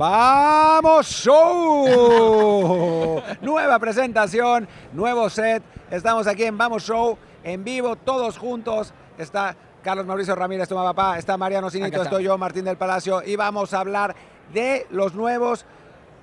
¡Vamos Show! Nueva presentación, nuevo set. Estamos aquí en Vamos Show, en vivo, todos juntos. Está Carlos Mauricio Ramírez, tu papá. Está Mariano Cinito, estoy yo, Martín del Palacio. Y vamos a hablar de los nuevos,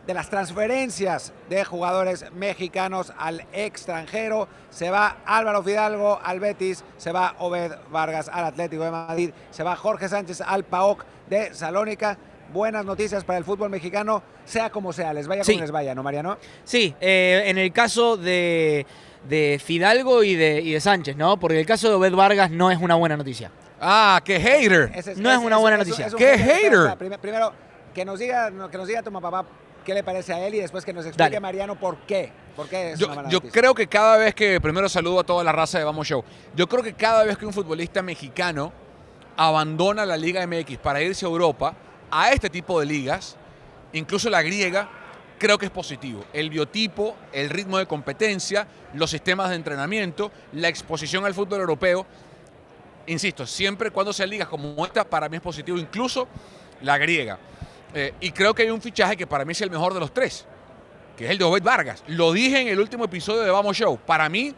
de las transferencias de jugadores mexicanos al extranjero. Se va Álvaro Fidalgo al Betis, se va Obed Vargas al Atlético de Madrid, se va Jorge Sánchez al PAOK de Salónica. Buenas noticias para el fútbol mexicano, sea como sea, les vaya como les vaya, ¿no, Mariano? Sí, en el caso de Fidalgo y de Sánchez, ¿no? Porque el caso de Obed Vargas no es una buena noticia. ¡Ah, qué hater! No es una buena noticia. ¡Qué hater! Primero, que nos diga tu papá qué le parece a él y después que nos explique, Dale. Mariano, por qué. ¿Por qué es una mala Yo noticia? creo que cada vez que, primero saludo a toda la raza de Vamos Show, yo creo que cada vez que un futbolista mexicano abandona la Liga MX para irse a Europa, a este tipo de ligas, incluso la griega, creo que es positivo. El biotipo, el ritmo de competencia, los sistemas de entrenamiento, la exposición al fútbol europeo, insisto, siempre cuando sean ligas como esta, para mí es positivo, incluso la griega. Y creo que hay un fichaje que para mí es el mejor de los tres, que es el de Obed Vargas. Lo dije en el último episodio de Vamos Show. Para mí,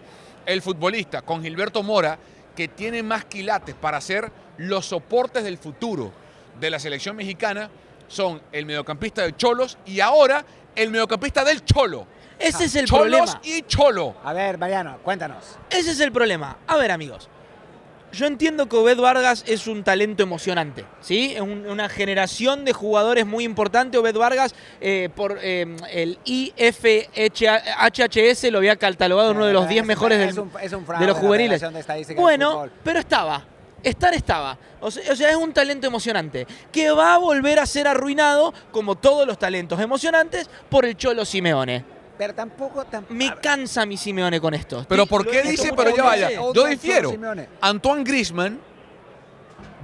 el futbolista con Gilberto Mora, que tiene más quilates para hacer los soportes del futuro de la selección mexicana, son el mediocampista de Cholos y ahora el mediocampista del Cholo. Ese es el Cholos problema. y Cholo. A ver, Mariano, cuéntanos. Ese es el problema. A ver, amigos. Yo entiendo que Obed Vargas es un talento emocionante, ¿sí? Es una generación de jugadores muy importante. Obed Vargas, por el IFHHS, lo había catalogado uno de los 10 mejores de los juveniles. Bueno, pero estaba. Estaba. O sea, es un talento emocionante que va a volver a ser arruinado, como todos los talentos emocionantes, por el Cholo Simeone. Pero tampoco... Me cansa mi Simeone con esto. Pero ¿por qué dice? Pero ya vaya. Yo difiero. Simeone. Antoine Griezmann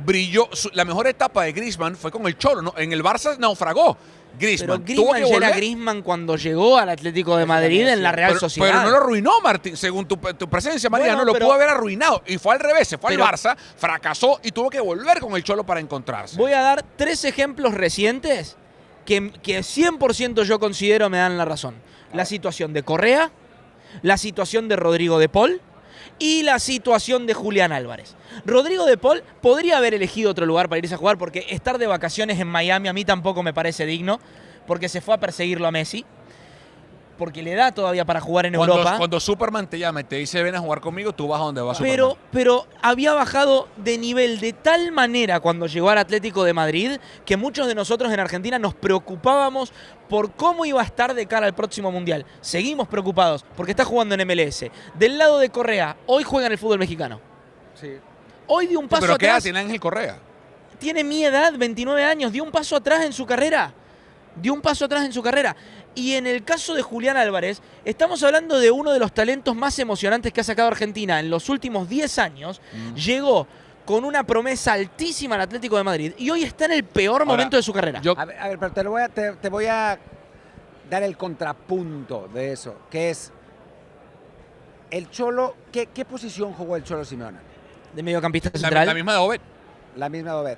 brilló. La mejor etapa de Griezmann fue con el Cholo, ¿no? En el Barça naufragó. Pero Griezmann tuvo que Griezmann ya era volver. Griezmann cuando llegó al Atlético de Madrid en la Real Sociedad. Pero no lo arruinó, Martín. Según tu presencia, Mariano, Bueno, lo pudo haber arruinado. Y fue al revés. Se fue al Pero- Barça, fracasó y tuvo que volver con el Cholo para encontrarse. Voy a dar 3 ejemplos recientes que 100% yo considero me dan la razón. La situación de Correa, la situación de Rodrigo de Paul y la situación de Julián Álvarez. Rodrigo de Paul podría haber elegido otro lugar para irse a jugar, porque estar de vacaciones en Miami a mí tampoco me parece digno, porque se fue a perseguirlo a Messi, porque le da todavía para jugar en Europa. Cuando Superman te llama y te dice ven a jugar conmigo, tú vas a donde va Superman. Pero había bajado de nivel de tal manera cuando llegó al Atlético de Madrid que muchos de nosotros en Argentina nos preocupábamos por cómo iba a estar de cara al próximo Mundial. Seguimos preocupados porque está jugando en MLS. Del lado de Correa, hoy juega en el fútbol mexicano. Sí. Hoy dio un paso ¿Pero qué edad atrás. tiene Ángel Correa? Tiene mi edad, 29 años. Dio un paso atrás en su carrera. Y en el caso de Julián Álvarez, estamos hablando de uno de los talentos más emocionantes que ha sacado Argentina en los últimos 10 años. Llegó con una promesa altísima al Atlético de Madrid y hoy está en el peor momento de su carrera. A ver, pero te voy a dar el contrapunto de eso, que es el Cholo. ¿Qué posición jugó el Cholo Simeone? De mediocampista central. La misma de Obed. La misma de Obed.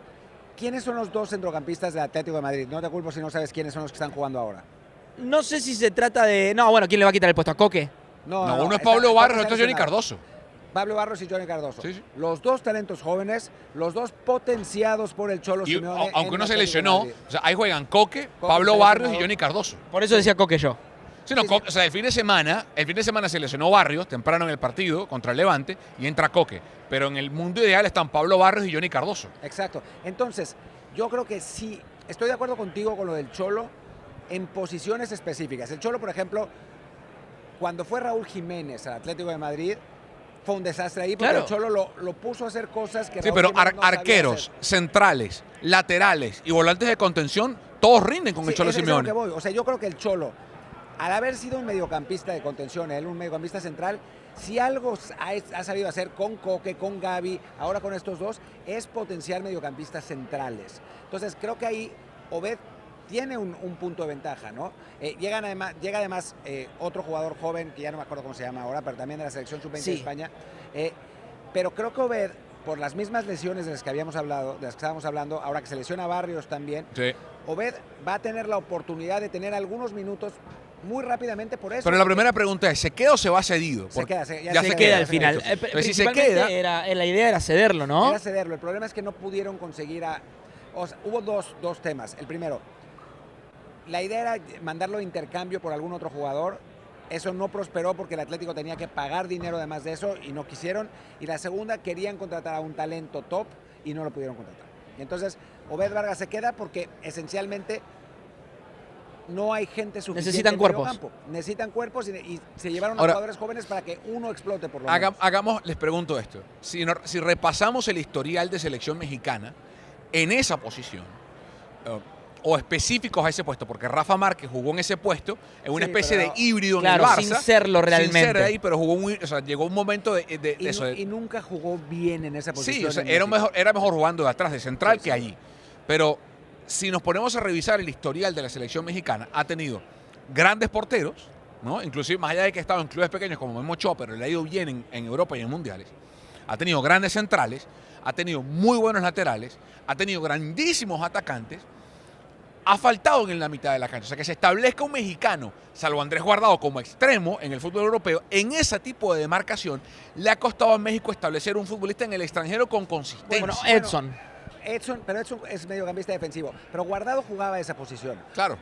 ¿Quiénes son los dos centrocampistas del Atlético de Madrid? No te culpo si no sabes quiénes son los que están jugando ahora. No sé si se trata de... No, bueno, ¿quién le va a quitar el puesto? ¿A Coque? No, uno es Pablo Barros, el otro es Johnny lesionados. Cardoso. Pablo Barros y Johnny Cardoso. Sí, sí. Los dos talentos jóvenes, los dos potenciados por el Cholo Y, Simeone. aunque en uno el se Atlético de lesionó, Madrid. o sea, ahí juegan Coque, Pablo se Barrios lesionó. y Johnny Cardoso. Por eso decía Coque yo. Sí, no, o sea, el fin de semana se lesionó Barrios temprano en el partido contra el Levante y entra Coque. Pero en el mundo ideal están Pablo Barrios y Johnny Cardoso. Exacto. Entonces, yo creo que sí, estoy de acuerdo contigo con lo del Cholo en posiciones específicas. El Cholo, por ejemplo, cuando fue Raúl Jiménez al Atlético de Madrid, fue un desastre ahí porque Claro. el Cholo lo puso a hacer cosas que Sí, Raúl pero Jiménez no sabía arqueros, hacer. centrales, laterales y volantes de contención, todos rinden con el Cholo eso es a lo Simeone. que voy. O sea, yo creo que el Cholo, al haber sido un mediocampista de contención, él un mediocampista central, si algo ha sabido hacer con Coque, con Gavi, ahora con estos dos, es potenciar mediocampistas centrales. Entonces, creo que ahí Obed tiene un punto de ventaja, ¿no? Llega además otro jugador joven, que ya no me acuerdo cómo se llama ahora, pero también de la selección sub-20 de Sí. España. Pero creo que Obed, por las mismas lesiones de las que estábamos hablando, ahora que se lesiona Barrios también, Sí. Obed va a tener la oportunidad de tener algunos minutos muy rápidamente por eso. Pero la primera pregunta es, ¿se queda o se va cedido? Se queda, Ya se queda al final. Entonces, si se Principalmente queda... la idea era cederlo, ¿no? Era cederlo. El problema es que no pudieron conseguir o sea, hubo dos temas. El primero, la idea era mandarlo a intercambio por algún otro jugador. Eso no prosperó porque el Atlético tenía que pagar dinero además de eso y no quisieron. Y la segunda, querían contratar a un talento top y no lo pudieron contratar. Y entonces, Obed Vargas se queda porque esencialmente no hay gente suficiente. Necesitan en cuerpos. mediocampo. Necesitan cuerpos y se llevaron a Ahora, jugadores jóvenes para que uno explote por lo menos. Les pregunto esto. Si repasamos el historial de selección mexicana en esa posición, o específicos a ese puesto, porque Rafa Márquez jugó en ese puesto, en una especie de híbrido claro, en el Barça. sin serlo realmente. Sin ser ahí, pero llegó un momento de eso. Y nunca jugó bien en esa posición. Sí, o sea, era mejor jugando de atrás, de central, que allí. Pero si nos ponemos a revisar el historial de la selección mexicana, ha tenido grandes porteros, ¿no? Inclusive más allá de que ha estado en clubes pequeños como Memo Ochoa, pero le ha ido bien en Europa y en mundiales. Ha tenido grandes centrales, ha tenido muy buenos laterales, ha tenido grandísimos atacantes. Ha faltado en la mitad de la cancha. O sea, que se establezca un mexicano, salvo Andrés Guardado, como extremo en el fútbol europeo, en ese tipo de demarcación, le ha costado a México establecer un futbolista en el extranjero con consistencia. Bueno, Edson. Pero Edson es mediocampista defensivo. Pero Guardado jugaba esa posición. Claro.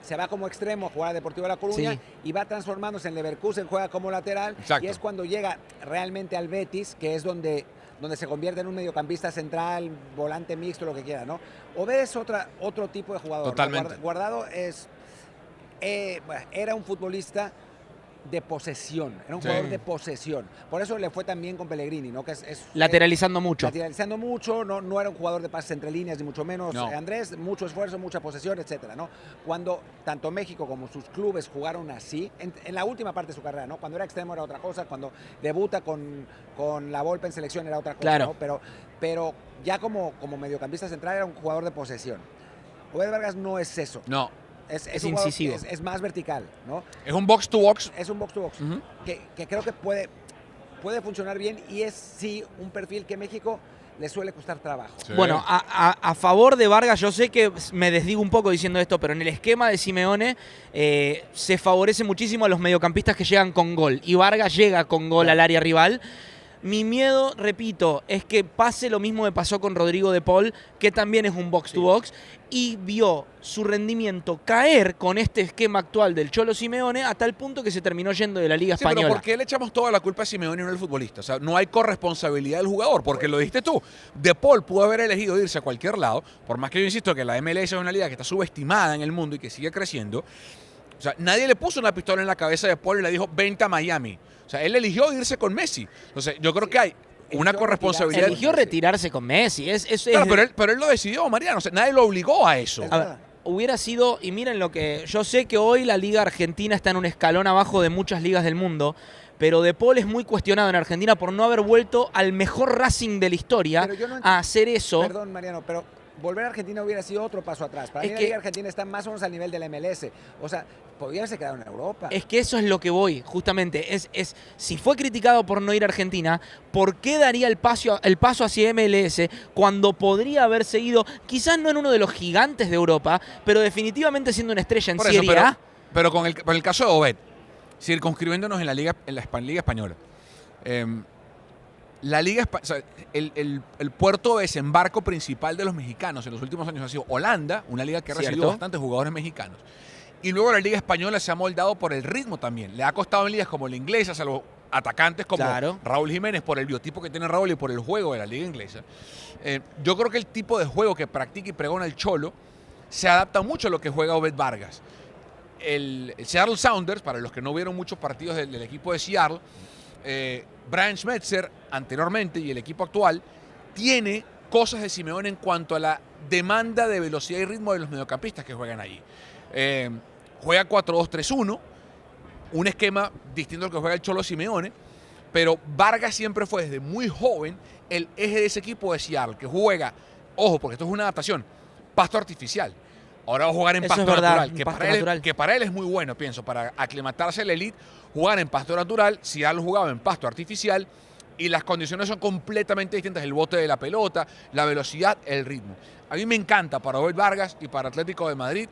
Se va como extremo a jugar a Deportivo La Coruña y va transformándose en Leverkusen, juega como lateral. Exacto. Y es cuando llega realmente al Betis, que es donde se convierte en un mediocampista central, volante mixto, lo que quiera, ¿no? Obed es otro tipo de jugador. Totalmente. ¿No? Guardado era un futbolista de posesión, era un jugador de posesión. Por eso le fue tan bien con Pellegrini, ¿no? Que lateralizando mucho. Lateralizando mucho, no era un jugador de pases entre líneas, ni mucho menos. No. Andrés, mucho esfuerzo, mucha posesión, etcétera, ¿no? Cuando tanto México como sus clubes jugaron así, en la última parte de su carrera, ¿no? Cuando era extremo era otra cosa, cuando debuta con la Volpe en selección era otra cosa, claro. ¿no? Pero ya como mediocampista central era un jugador de posesión. Obed Vargas no es eso. No. Es incisivo. Es más vertical, ¿no? Es un box to box. Es un box to box. Que creo que puede funcionar bien y es sí un perfil que México le suele costar trabajo. Sí. Bueno, a favor de Vargas, yo sé que me desdigo un poco diciendo esto, pero en el esquema de Simeone se favorece muchísimo a los mediocampistas que llegan con gol. Y Vargas llega con gol al área rival. Mi miedo, repito, es que pase lo mismo que pasó con Rodrigo de Paul, que también es un box to box, y vio su rendimiento caer con este esquema actual del Cholo Simeone a tal punto que se terminó yendo de la Liga Española. Pero ¿por qué le echamos toda la culpa a Simeone y no al futbolista? O sea, no hay corresponsabilidad del jugador, porque lo dijiste tú. De Paul pudo haber elegido irse a cualquier lado, por más que yo insisto que la MLS es una liga que está subestimada en el mundo y que sigue creciendo. O sea, nadie le puso una pistola en la cabeza de Paul y le dijo, vente a Miami. O sea, él eligió irse con Messi. Entonces, yo creo que hay una corresponsabilidad. Eligió retirarse con Messi. Claro, pero él lo decidió, Mariano. O sea, nadie lo obligó a eso. A ver, hubiera sido, y miren lo que... Yo sé que hoy la Liga Argentina está en un escalón abajo de muchas ligas del mundo, pero De Paul es muy cuestionado en Argentina por no haber vuelto al mejor Racing de la historia a hacer eso. Perdón, Mariano, pero volver a Argentina hubiera sido otro paso atrás. Para mí la Liga Argentina está más o menos al nivel de la MLS. O sea, podría haberse quedado en Europa. Es que eso es lo que voy, justamente. Si fue criticado por no ir a Argentina, ¿por qué daría el paso hacia MLS cuando podría haberse ido, quizás no en uno de los gigantes de Europa, pero definitivamente siendo una estrella en Serie A? Pero con el caso de Obed, circunscribiéndonos en la Liga Española. La Liga, o sea, el puerto de desembarco principal de los mexicanos en los últimos años ha sido Holanda, una liga que ha recibido bastantes jugadores mexicanos. Y luego la Liga Española se ha moldado por el ritmo también. Le ha costado en ligas como la inglesa, a los atacantes como Raúl Jiménez, por el biotipo que tiene Raúl y por el juego de la liga inglesa. Yo creo que el tipo de juego que practica y pregona el Cholo se adapta mucho a lo que juega Obed Vargas. El Seattle Sounders, para los que no vieron muchos partidos del equipo de Seattle, Brian Schmetzer anteriormente y el equipo actual tiene cosas de Simeone en cuanto a la demanda de velocidad y ritmo de los mediocampistas que juegan allí. Juega 4-2-3-1, un esquema distinto al que juega el Cholo Simeone, pero Vargas siempre fue desde muy joven el eje de ese equipo de Seattle, que juega, ojo, porque esto es una adaptación, pasto artificial. Ahora va a jugar en pasto natural, que para él es muy bueno, pienso, para aclimatarse a la elite, jugar en pasto natural. Seattle jugaba en pasto artificial y las condiciones son completamente distintas. El bote de la pelota, la velocidad, el ritmo. A mí me encanta para Obed Vargas y para Atlético de Madrid.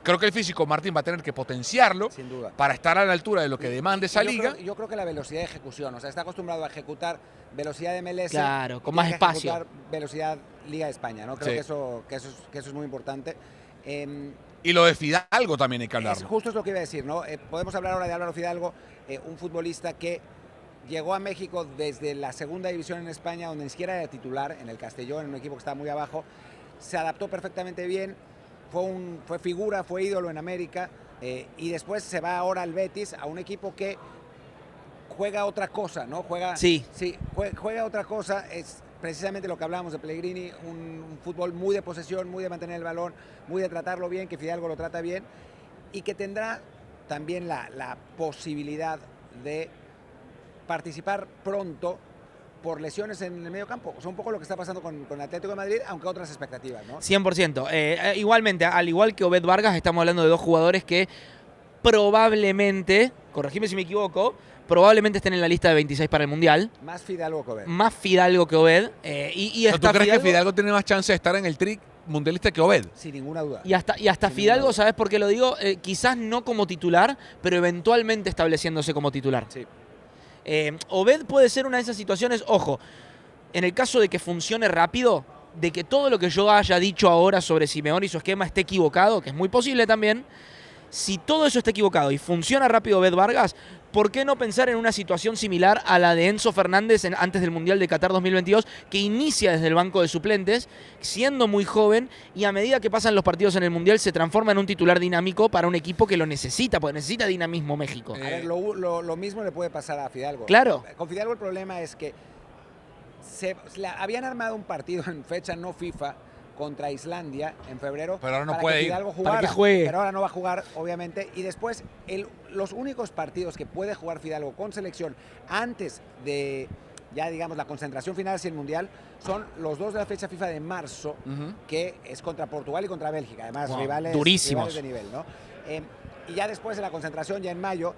Creo que el físico Martín va a tener que potenciarlo sin duda, para estar a la altura de lo que demanda esa liga. Yo creo que la velocidad de ejecución, o sea, está acostumbrado a ejecutar velocidad de MLS. Claro, con más espacio. Velocidad Liga de España, ¿no? Creo que eso es muy importante. Y lo de Fidalgo también hay que hablarlo. Justo es lo que iba a decir, ¿no? Podemos hablar ahora de Álvaro Fidalgo, un futbolista que llegó a México desde la segunda división en España, donde ni siquiera era titular, en el Castellón, en un equipo que estaba muy abajo. Se adaptó perfectamente bien. Fue figura, fue ídolo en América y después se va ahora al Betis, a un equipo que juega otra cosa, ¿no? Juega otra cosa, es precisamente lo que hablábamos de Pellegrini, un fútbol muy de posesión, muy de mantener el balón, muy de tratarlo bien, que Fidalgo lo trata bien y que tendrá también la posibilidad de participar pronto por lesiones en el medio campo. Es un poco lo que está pasando con Atlético de Madrid, aunque otras expectativas, ¿no? 100%. Igualmente, al igual que Obed Vargas, estamos hablando de dos jugadores que probablemente, corregime si me equivoco, probablemente estén en la lista de 26 para el Mundial. Más Fidalgo que Obed. Más Fidalgo que Obed. ¿Tú crees que Fidalgo tiene más chance de estar en el trick mundialista que Obed? Sin ninguna duda. Y hasta Fidalgo, ¿sabes por qué lo digo? Quizás no como titular, pero eventualmente estableciéndose como titular. Sí. Obed puede ser una de esas situaciones, ojo, en el caso de que funcione rápido, de que todo lo que yo haya dicho ahora sobre Simeone y su esquema esté equivocado, que es muy posible también, si todo eso está equivocado y funciona rápido Obed Vargas, ¿por qué no pensar en una situación similar a la de Enzo Fernández antes del Mundial de Qatar 2022, que inicia desde el banco de suplentes, siendo muy joven, y a medida que pasan los partidos en el Mundial se transforma en un titular dinámico para un equipo que lo necesita, porque necesita dinamismo México? A ver, lo mismo le puede pasar a Fidalgo. Claro. Con Fidalgo el problema es que habían armado un partido en fecha no FIFA contra Islandia en febrero. Pero ahora no para puede que ir. Fidalgo jugara, para que juegue. Pero ahora no va a jugar, obviamente. Y después, los únicos partidos que puede jugar Fidalgo con selección antes de, ya digamos, la concentración final hacia el Mundial, son los dos de la fecha FIFA de marzo, que es contra Portugal y contra Bélgica. Además, rivales durísimos de nivel, ¿no? Y ya después de la concentración, ya en mayo,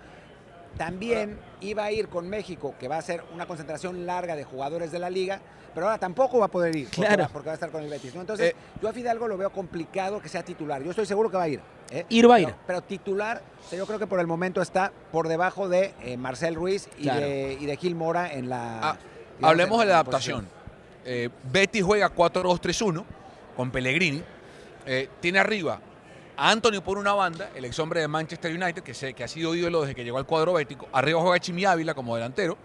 también iba a ir con México, que va a ser una concentración larga de jugadores de la liga, pero ahora tampoco va a poder ir, claro, porque va a estar con el Betis, ¿no? Entonces, yo a Fidalgo lo veo complicado que sea titular. Yo estoy seguro que va a ir. Va a ir. Pero titular, yo creo que por el momento está por debajo de Marcel Ruiz y de Gil Mora en la... Hablemos de la adaptación. Betis juega 4-2-3-1 con Pellegrini. Tiene arriba a Anthony por una banda, el ex hombre de Manchester United, que ha sido ídolo desde que llegó al cuadro bético. Arriba juega Chimi Ávila como delantero.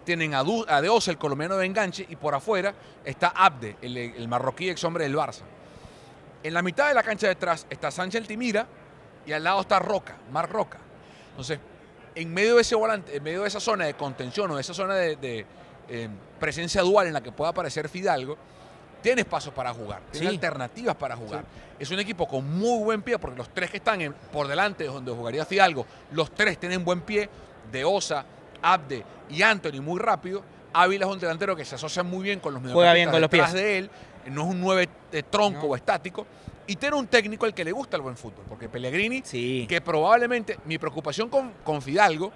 Tienen a Deosa, el colombiano de enganche, y por afuera está Abde, el marroquí ex hombre del Barça. En la mitad de la cancha de atrás está Sánchez Altimira y al lado está Marc Roca. Entonces, en medio de ese volante, en medio de esa zona de contención o de esa zona de presencia dual en la que pueda aparecer Fidalgo, tiene espacios para jugar, tiene alternativas para jugar. Sí. Es un equipo con muy buen pie, porque los tres que están por delante de donde jugaría Fidalgo, los tres tienen buen pie. Deosa, Abde y Anthony muy rápido. Ávila es un delantero que se asocia muy bien con los mediocampistas detrás de él. No es un 9 de tronco o estático. Y tiene un técnico al que le gusta el buen fútbol. Porque Pellegrini, que probablemente, mi preocupación con Fidalgo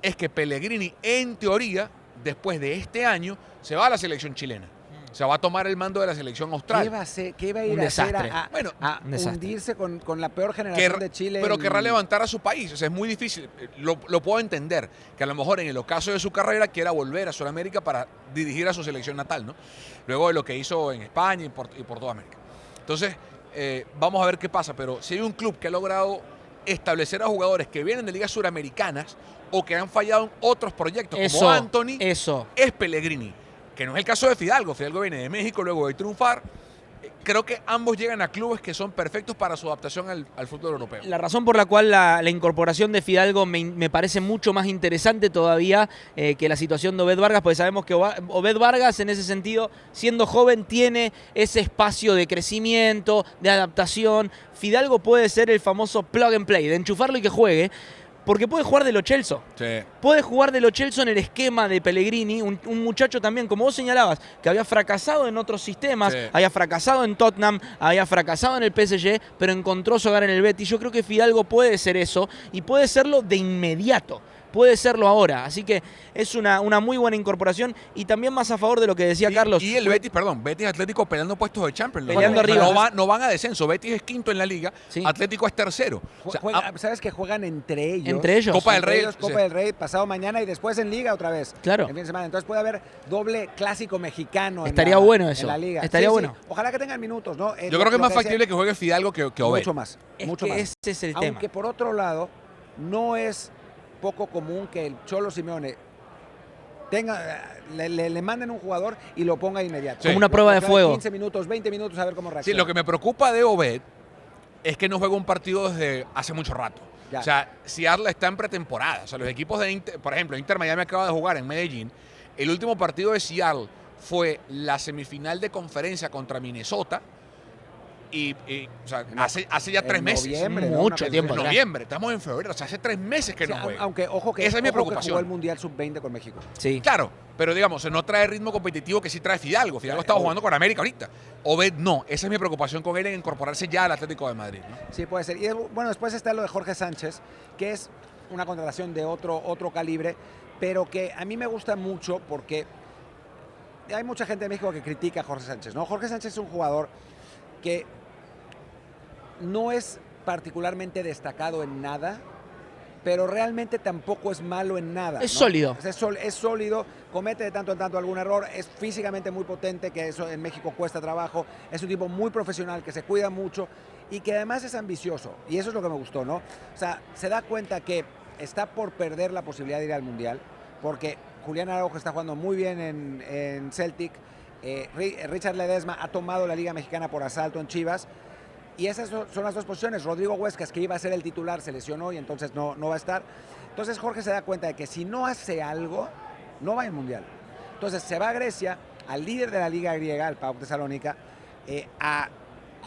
es que Pellegrini, en teoría, después de este año, se va a la selección chilena. O sea, va a tomar el mando de la selección austral. ¿Qué va a ir a hacer a hundirse con la peor generación de Chile? Pero querrá levantar a su país. O sea, es muy difícil. Lo puedo entender. Que a lo mejor en el ocaso de su carrera quiera volver a Sudamérica para dirigir a su selección natal, ¿no? Luego de lo que hizo en España y por toda América. Entonces, vamos a ver qué pasa. Pero si hay un club que ha logrado establecer a jugadores que vienen de ligas suramericanas o que han fallado en otros proyectos, como Anthony, es Pellegrini. Que no es el caso de Fidalgo. Fidalgo viene de México, luego de triunfar. Creo que ambos llegan a clubes que son perfectos para su adaptación al fútbol europeo. La razón por la cual la incorporación de Fidalgo me parece mucho más interesante todavía que la situación de Obed Vargas, porque sabemos que Obed Vargas en ese sentido, siendo joven, tiene ese espacio de crecimiento, de adaptación. Fidalgo puede ser el famoso plug and play, de enchufarlo y que juegue. Porque puede jugar de Lo Celso. Sí. Puede jugar de Lo Celso en el esquema de Pellegrini. Un muchacho también, como vos señalabas, que había fracasado en otros sistemas, había fracasado en Tottenham, había fracasado en el PSG, pero encontró su hogar en el Betis. Yo creo que Fidalgo puede ser eso y puede serlo de inmediato. puede serlo ahora. Así que es una muy buena incorporación y también más a favor de lo que decía Carlos. Y el Betis, Betis Atlético peleando puestos de Champions. Peleando arriba. No van a descenso. Betis es quinto en la liga, Sí. Atlético es tercero. O sea, ¿Sabes que juegan entre ellos? Entre ellos. Copa del Rey. Copa del Rey, pasado mañana y después en Liga otra vez. Claro. En fin de semana. Entonces puede haber doble clásico mexicano. Estaría bueno eso. En la Liga. Estaría bueno. Ojalá que tengan minutos, ¿no? Yo creo que es más factible que juegue Fidalgo que Obed. Mucho más. Mucho más. Ese es el tema. Aunque por otro lado, no es poco común que el Cholo Simeone le manden un jugador y lo ponga inmediato. Como una prueba de fuego. 15 minutos, 20 minutos a ver cómo reacciona. Sí, lo que me preocupa de Obed es que no juega un partido desde hace mucho rato. Ya. O sea, Seattle está en pretemporada. O sea, los equipos de Inter, por ejemplo, Inter Miami acaba de jugar en Medellín. El último partido de Seattle fue la semifinal de conferencia contra Minnesota. O sea, hace ya 3 meses. Noviembre, Mucho tiempo. En noviembre, estamos en febrero. O sea, hace 3 meses que no juega. Aunque, ojo que, esa es mi ojo que preocupación. jugó el Mundial Sub-20 con México. Sí. Claro, pero digamos, no trae el ritmo competitivo que sí trae Fidalgo. Fidalgo estaba jugando con América ahorita. Obed no. Esa es mi preocupación con él en incorporarse ya al Atlético de Madrid, ¿no? Sí, puede ser. Y bueno, después está lo de Jorge Sánchez, que es una contratación de otro calibre, pero que a mí me gusta mucho porque hay mucha gente en México que critica a Jorge Sánchez, ¿no? Jorge Sánchez es un jugador que no es particularmente destacado en nada, pero realmente tampoco es malo en nada. Es ¿no? sólido. Es sólido, comete de tanto en tanto algún error, es físicamente muy potente, que eso en México cuesta trabajo, es un tipo muy profesional, que se cuida mucho y que además es ambicioso. Y eso es lo que me gustó, ¿no? O sea, se da cuenta que está por perder la posibilidad de ir al Mundial, porque Julián Araujo está jugando muy bien en Celtic, Richard Ledesma ha tomado la Liga Mexicana por asalto en Chivas. Y esas son las dos posiciones. Rodrigo Huescas, que iba a ser el titular, se lesionó y entonces no va a estar. Entonces Jorge se da cuenta de que si no hace algo, no va al Mundial. Entonces se va a Grecia, al líder de la Liga griega, al PAOK Tesalónica, a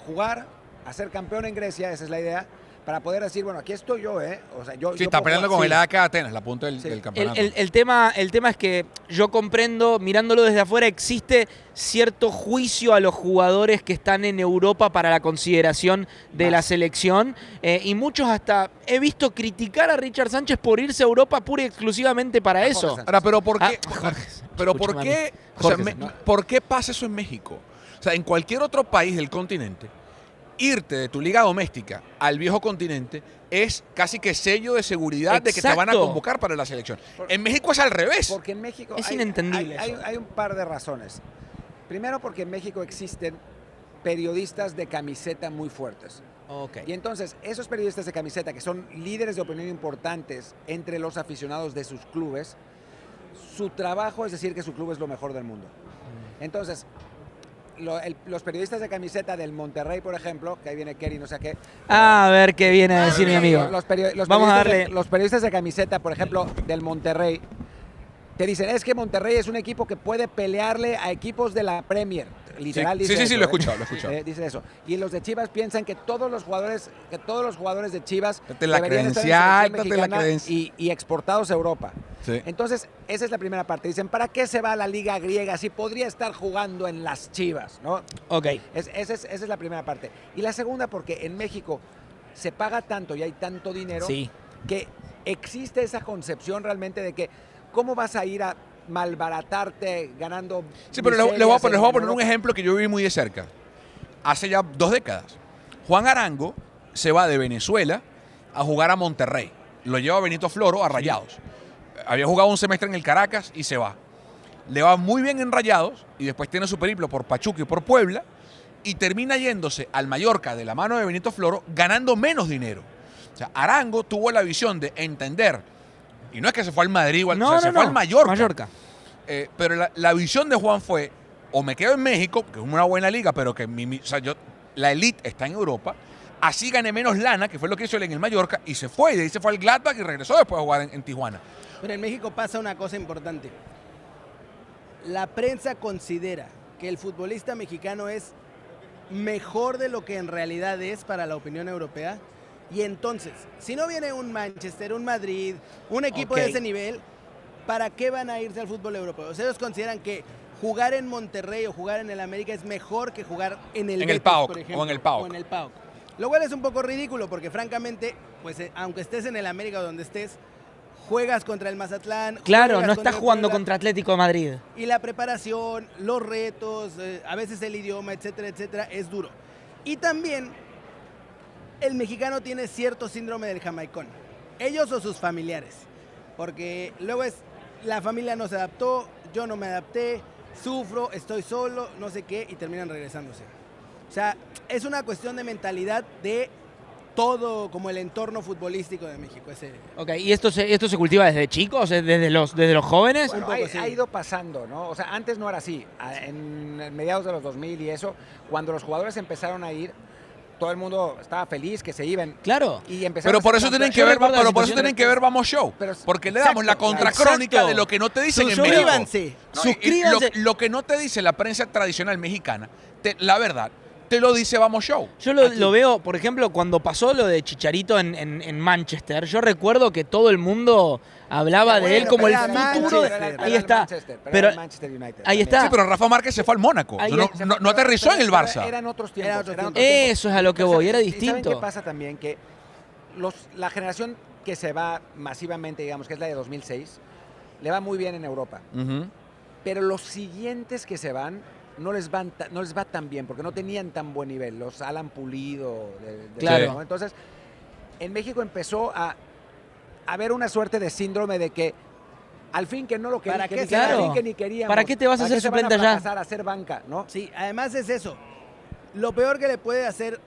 jugar, a ser campeón en Grecia, esa es la idea, para poder decir, bueno, aquí estoy yo, ¿eh? O sea, yo está peleando con el AK Atenas, la punta del Sí. campeonato. El tema es que yo comprendo, mirándolo desde afuera, existe cierto juicio a los jugadores que están en Europa para la consideración de la selección y muchos hasta he visto criticar a Richard Sánchez por irse a Europa pura y exclusivamente para eso. Ahora, pero ¿por qué? Pero ¿por escúchame qué? a mí. O sea, ¿por qué pasa eso en México? O sea, en cualquier otro país del continente, irte de tu liga doméstica al viejo continente es casi que sello de seguridad de que te van a Exacto. convocar para la selección. En México es al revés. Porque en México Es inentendible eso. hay un par de razones. Primero, porque en México existen periodistas de camiseta muy fuertes. Okay. Y entonces, esos periodistas de camiseta, que son líderes de opinión importantes entre los aficionados de sus clubes, su trabajo es decir que su club es lo mejor del mundo. Entonces, los periodistas de camiseta del Monterrey, por ejemplo, que ahí viene Kerry, no sé qué. A ver qué viene a decir mi amigo. Vamos a darle. Los periodistas de camiseta, por ejemplo, del Monterrey, te dicen, es que Monterrey es un equipo que puede pelearle a equipos de la Premier. Literal Sí, dice sí, eso, lo he escuchado, lo he escuchado. Dice eso. Y los de Chivas piensan que todos los jugadores de Chivas Date la deberían estar en credencial, selección date la mexicana credencial. y exportados a Europa. Sí. Entonces, esa es la primera parte. Dicen, ¿para qué se va a la liga griega si podría estar jugando en las Chivas? ¿No? Ok. Esa es la primera parte. Y la segunda, porque en México se paga tanto y hay tanto dinero Sí. que existe esa concepción realmente de que ¿cómo vas a ir a malbaratarte ganando? Sí, pero les voy a poner un Europa? ejemplo que yo viví muy de cerca. Hace ya 2 décadas. Juan Arango se va de Venezuela a jugar a Monterrey. Lo lleva Benito Floro a Rayados. Había jugado un semestre en el Caracas y se va. Le va muy bien en Rayados y después tiene su periplo por Pachuca y por Puebla y termina yéndose al Mallorca de la mano de Benito Floro ganando menos dinero. O sea, Arango tuvo la visión de entender, y no es que se fue al Madrid, se fue al Mallorca. Pero la visión de Juan fue, o me quedo en México, que es una buena liga, pero que la elite está en Europa, así gané menos lana, que fue lo que hizo él en el Mallorca, y se fue, y de ahí se fue al Gladbach y regresó después a jugar en Tijuana. Pero en México pasa una cosa importante. La prensa considera que el futbolista mexicano es mejor de lo que en realidad es para la opinión europea. Y entonces, si no viene un Manchester, un Madrid, un equipo de ese nivel, ¿para qué van a irse al fútbol europeo? O sea, ellos consideran que jugar en Monterrey o jugar en el América es mejor que jugar en el Betis, PAOK, por ejemplo, o en el PAOK. o en el PAOK. Lo cual es un poco ridículo porque francamente, pues aunque estés en el América o donde estés, juegas contra el Mazatlán. Claro, juegas no contra estás el jugando Puebla, contra Atlético de Madrid. y la preparación, los retos, a veces el idioma, etcétera, etcétera, es duro. Y también el mexicano tiene cierto síndrome del jamaicón, ellos o sus familiares, porque luego es, la familia no se adaptó, yo no me adapté, sufro, estoy solo, no sé qué, y terminan regresándose. O sea, es una cuestión de mentalidad de todo como el entorno futbolístico de México. Ok, ¿y esto se cultiva desde chicos, desde los jóvenes? Bueno, Un poco, sí. ha ido pasando, ¿no? O sea, antes no era así. En mediados de los 2000 y eso, cuando los jugadores empezaron a ir, todo el mundo estaba feliz que se iban. Claro. Y empezaron Pero a por ser eso tienen campeones. que ver, recuerdo la pero por eso situación tienen que ver Vamos Show. Pero- Porque le damos la Exacto, contracrónica exacto. de lo que no te dicen en México. Suscríbanse. No, y Suscríbanse. lo que no te dice la prensa tradicional mexicana, la verdad, te lo dice Vamos Show. Yo lo veo, por ejemplo, cuando pasó lo de Chicharito en Manchester, yo recuerdo que todo el mundo hablaba de él como el pero era futuro. Manchester, Ahí está. Pero Pero ahí está. Sí, pero Rafa Márquez se fue al Mónaco. Ahí No aterrizó en el Barça. Eran otros tiempos. Era otro tiempo. Eso es a lo que voy, era ¿Y saben distinto. qué pasa también? Que la generación que se va masivamente, digamos, que es la de 2006, le va muy bien en Europa. Ujú. Pero los siguientes que se van no les va tan bien, porque no tenían tan buen nivel. Los Alan Pulido. Claro. ¿no? Entonces, en México empezó a haber una suerte de síndrome de que al fin que no lo ¿Para queríamos, qué? al fin Claro. que ni queríamos. ¿Para qué te vas a hacer qué se van suplente allá? fracasar, a hacer banca, ¿no? Sí, además es eso. Lo peor que le puede hacer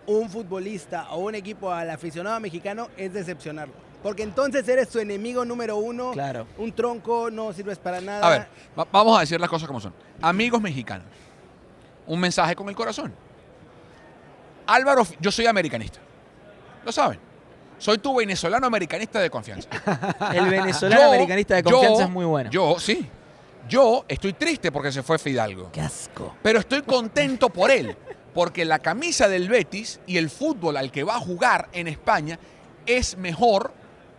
un futbolista o un equipo al aficionado mexicano es decepcionarlo. Porque entonces eres su enemigo número uno. Claro. Un tronco, no sirves para nada. A ver, vamos a decir las cosas como son. Amigos mexicanos, un mensaje con el corazón. Álvaro, yo soy americanista. Lo saben. Soy tu venezolano americanista de confianza. El venezolano americanista de confianza es muy bueno. Yo estoy triste porque se fue Fidalgo. Qué asco. Pero estoy contento por él. Porque la camisa del Betis y el fútbol al que va a jugar en España es mejor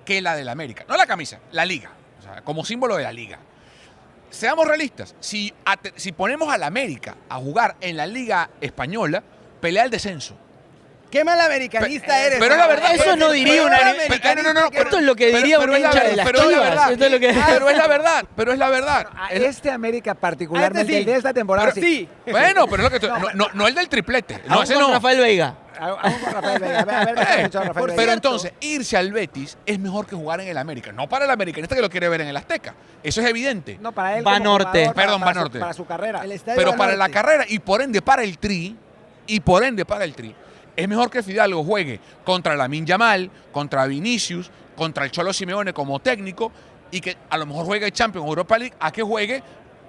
que la del América. No la camisa, la liga. O sea, como símbolo de la liga. Seamos realistas. Si ponemos al América a jugar en la liga española, pelea el descenso. Qué mal americanista eres. Pero es la verdad. Eso no diría una. Pero Esto es lo que diría un pero es la hincha de verdad, las pero es la Chivas. verdad. Esto es lo que- Pero es la verdad, pero es la verdad. A Es- este América particularmente, sí. el de esta temporada, Pero sí. Bueno, pero es lo que no el del triplete. No, Aún ese con no. Rafael Veiga. Aún con Rafael Veiga. A ver, ¿qué ha dicho Rafael Veiga? Pero entonces, irse al Betis es mejor que jugar en el América. No para el americanista que lo quiere ver en el Azteca. Eso es evidente. No, para él Va como Norte. jugador, Perdón, para Va Norte. para su carrera. El estadio Pero va para la norte. carrera y por ende para el Tri, es mejor que Fidalgo juegue contra Lamine Yamal, contra Vinicius, contra el Cholo Simeone como técnico y que a lo mejor juegue Champions o Europa League a que juegue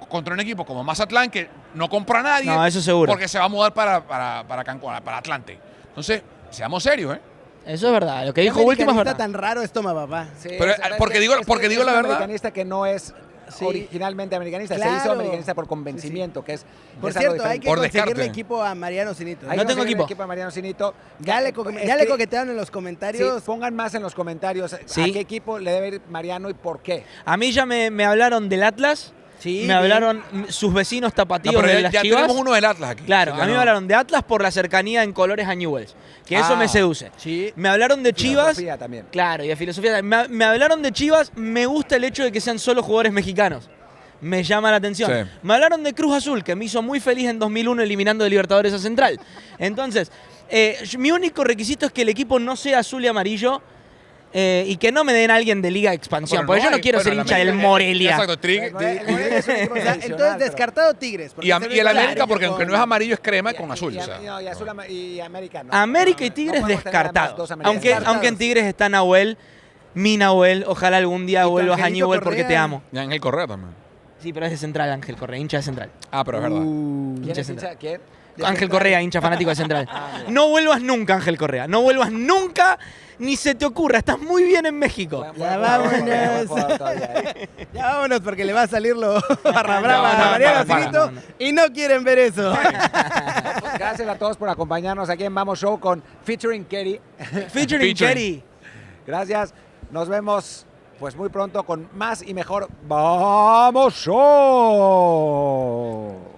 contra un equipo como Mazatlán que no compra a nadie. No, eso seguro. Porque se va a mudar para Cancún, para Atlante. Entonces, seamos serios, ¿eh? Eso es verdad. Lo que ¿Qué dijo último es americanista verdad. tan raro es Toma Papá? Sí, Pero, es porque digo un la verdad. americanista que no es Sí. originalmente americanista. Se Claro. hizo americanista por convencimiento, que es Por es algo cierto, hay diferente. que Por conseguirle descarte. equipo a Mariano Sinito. Hay No que tengo conseguirle equipo. a Mariano Sinito. Ya le coquetearon en los Sí, comentarios. pongan más en los comentarios Sí. a qué equipo le debe ir Mariano y por qué. A mí ya me hablaron del Atlas. Sí, Me hablaron sus vecinos No, tapatíos pero de las ya Chivas. tenemos uno del Atlas aquí. Claro, Así que a mí no. me hablaron de Atlas por la cercanía en colores a Newell's. Que eso Ah. me seduce. Sí. Me hablaron de Chivas. Filosofía también. Claro, y de filosofía. Me hablaron de Chivas. Me gusta el hecho de que sean solo jugadores mexicanos. Me llama la atención. Sí. Me hablaron de Cruz Azul, que me hizo muy feliz en 2001 eliminando de Libertadores a Central. Entonces, mi único requisito es que el equipo no sea azul y amarillo y que no me den a alguien de Liga de Expansión. Bueno, porque no yo no hay- quiero bueno, ser el hincha del América- Morelia. Exacto, El Morelia es un equipo O sea, tradicional, entonces pero- descartado Tigres. porque Y el se ve América, amarillo porque aunque no es con- amarillo, es crema con azul. Y, o sea. y azul y América no. América y No Tigres podemos tener además descartados. dos americanos. Aunque Descartados. en Tigres está Nahuel, mi Nahuel. Ojalá algún día Y tu vuelvas a Angelito Newell porque Correa. te amo. Y Ángel Correa también. Sí, pero es de Central, Ángel Correa, hincha de Central. Ah, pero es verdad. ¿Quién hincha es central. hincha? ¿Quién? Ángel Correa, hincha fanático de Central. mira. No vuelvas nunca, Ángel Correa. No vuelvas nunca, ni se te ocurra. Estás muy bien en México. Buen Ya jugador, vámonos. buen jugador todavía, ¿eh? Ya vámonos porque le va a salir lo barra brava No, a Mariano para, Sinito no. y no quieren ver eso. Gracias a todos por acompañarnos aquí en Vamos Show con Featuring Kerry. Featuring Kerry. Gracias. Nos vemos pues muy pronto con más y mejor Vamos Show.